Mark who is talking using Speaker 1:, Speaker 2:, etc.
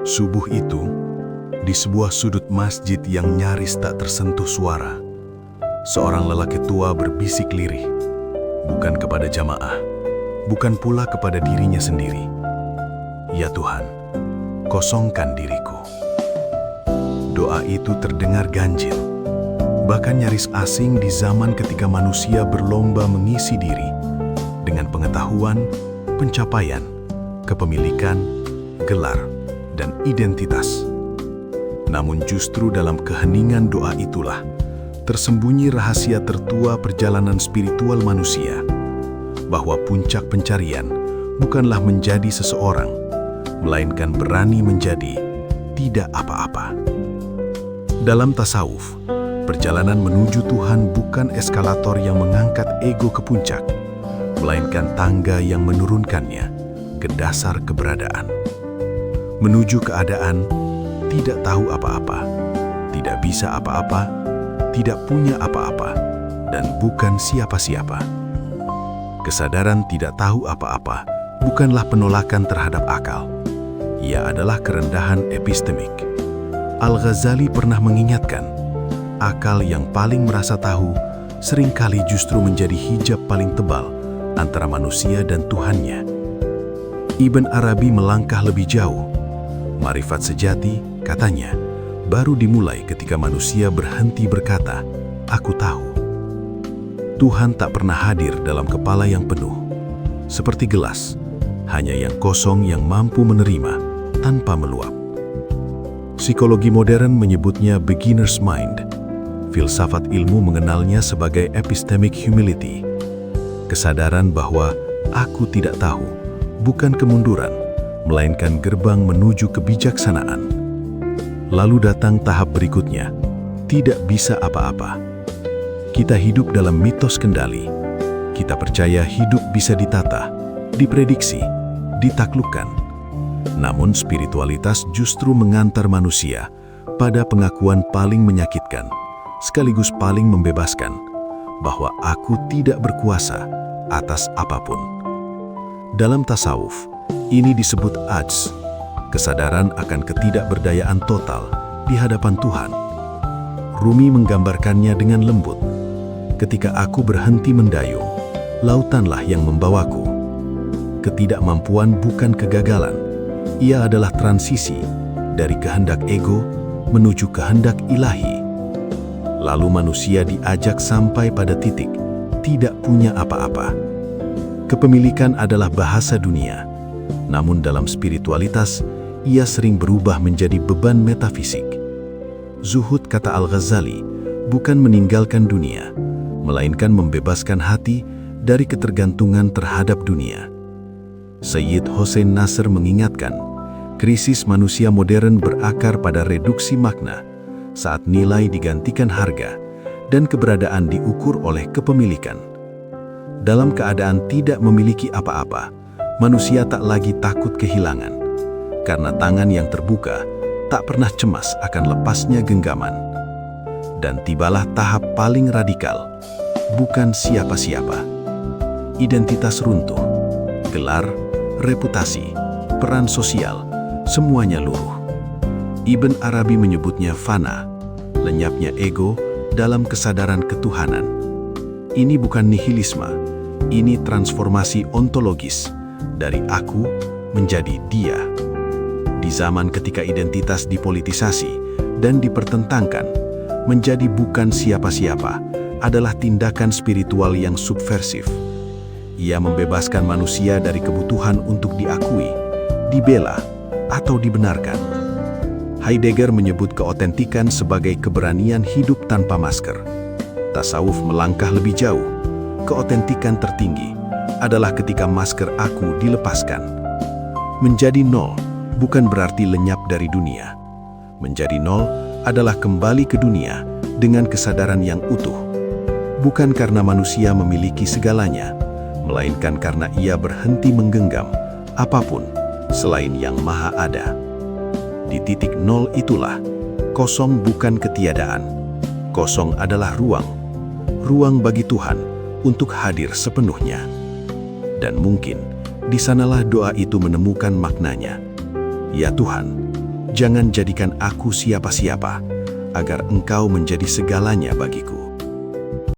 Speaker 1: Subuh itu, di sebuah sudut masjid yang nyaris tak tersentuh suara, seorang lelaki tua berbisik lirih, bukan kepada jamaah, bukan pula kepada dirinya sendiri. Ya Tuhan, kosongkan diriku. Doa itu terdengar ganjil, bahkan nyaris asing di zaman ketika manusia berlomba mengisi diri dengan pengetahuan, pencapaian, kepemilikan, gelar, dan identitas. Namun justru dalam keheningan doa itulah tersembunyi rahasia tertua perjalanan spiritual manusia, bahwa puncak pencarian bukanlah menjadi seseorang, melainkan berani menjadi tidak apa-apa. Dalam tasawuf, perjalanan menuju Tuhan bukan eskalator yang mengangkat ego ke puncak, melainkan tangga yang menurunkannya ke dasar keberadaan. Menuju keadaan tidak tahu apa-apa, tidak bisa apa-apa, tidak punya apa-apa, dan bukan siapa-siapa. Kesadaran tidak tahu apa-apa bukanlah penolakan terhadap akal. Ia adalah kerendahan epistemik. Al-Ghazali pernah mengingatkan, akal yang paling merasa tahu seringkali justru menjadi hijab paling tebal antara manusia dan Tuhannya. Ibn Arabi melangkah lebih jauh. Marifat sejati, katanya, baru dimulai ketika manusia berhenti berkata, "Aku tahu." Tuhan tak pernah hadir dalam kepala yang penuh. Seperti gelas, hanya yang kosong yang mampu menerima tanpa meluap. Psikologi modern menyebutnya beginner's mind. Filsafat ilmu mengenalnya sebagai epistemic humility. Kesadaran bahwa aku tidak tahu bukan kemunduran, melainkan gerbang menuju kebijaksanaan. Lalu datang tahap berikutnya, tidak bisa apa-apa. Kita hidup dalam mitos kendali. Kita percaya hidup bisa ditata, diprediksi, ditaklukkan. Namun spiritualitas justru mengantar manusia pada pengakuan paling menyakitkan, sekaligus paling membebaskan, bahwa aku tidak berkuasa atas apapun. Dalam tasawuf, ini disebut ajz, kesadaran akan ketidakberdayaan total di hadapan Tuhan. Rumi menggambarkannya dengan lembut. Ketika aku berhenti mendayung, lautanlah yang membawaku. Ketidakmampuan bukan kegagalan, ia adalah transisi dari kehendak ego menuju kehendak ilahi. Lalu manusia diajak sampai pada titik tidak punya apa-apa. Kepemilikan adalah bahasa dunia, namun dalam spiritualitas, ia sering berubah menjadi beban metafisik. Zuhud, kata Al-Ghazali, bukan meninggalkan dunia, melainkan membebaskan hati dari ketergantungan terhadap dunia. Sayyid Hossein Nasr mengingatkan, krisis manusia modern berakar pada reduksi makna saat nilai digantikan harga dan keberadaan diukur oleh kepemilikan. Dalam keadaan tidak memiliki apa-apa, manusia tak lagi takut kehilangan, karena tangan yang terbuka tak pernah cemas akan lepasnya genggaman. Dan tibalah tahap paling radikal, bukan siapa-siapa. Identitas runtuh, gelar, reputasi, peran sosial, semuanya luruh. Ibn Arabi menyebutnya fana, lenyapnya ego dalam kesadaran ketuhanan. Ini bukan nihilisme, ini transformasi ontologis dari aku menjadi dia. Di zaman ketika identitas dipolitisasi dan dipertentangkan, menjadi bukan siapa-siapa adalah tindakan spiritual yang subversif. Ia membebaskan manusia dari kebutuhan untuk diakui, dibela, atau dibenarkan. Heidegger menyebut keotentikan sebagai keberanian hidup tanpa masker. Tasawuf melangkah lebih jauh. Keotentikan tertinggi adalah ketika masker aku dilepaskan. Menjadi nol bukan berarti lenyap dari dunia. Menjadi nol adalah kembali ke dunia dengan kesadaran yang utuh. Bukan karena manusia memiliki segalanya, melainkan karena ia berhenti menggenggam apapun selain yang maha ada. Di titik nol itulah, kosong bukan ketiadaan. Kosong adalah ruang. Ruang bagi Tuhan untuk hadir sepenuhnya. Dan mungkin, di sanalah doa itu menemukan maknanya. Ya Tuhan, Jangan jadikan aku siapa-siapa, agar engkau menjadi segalanya bagiku.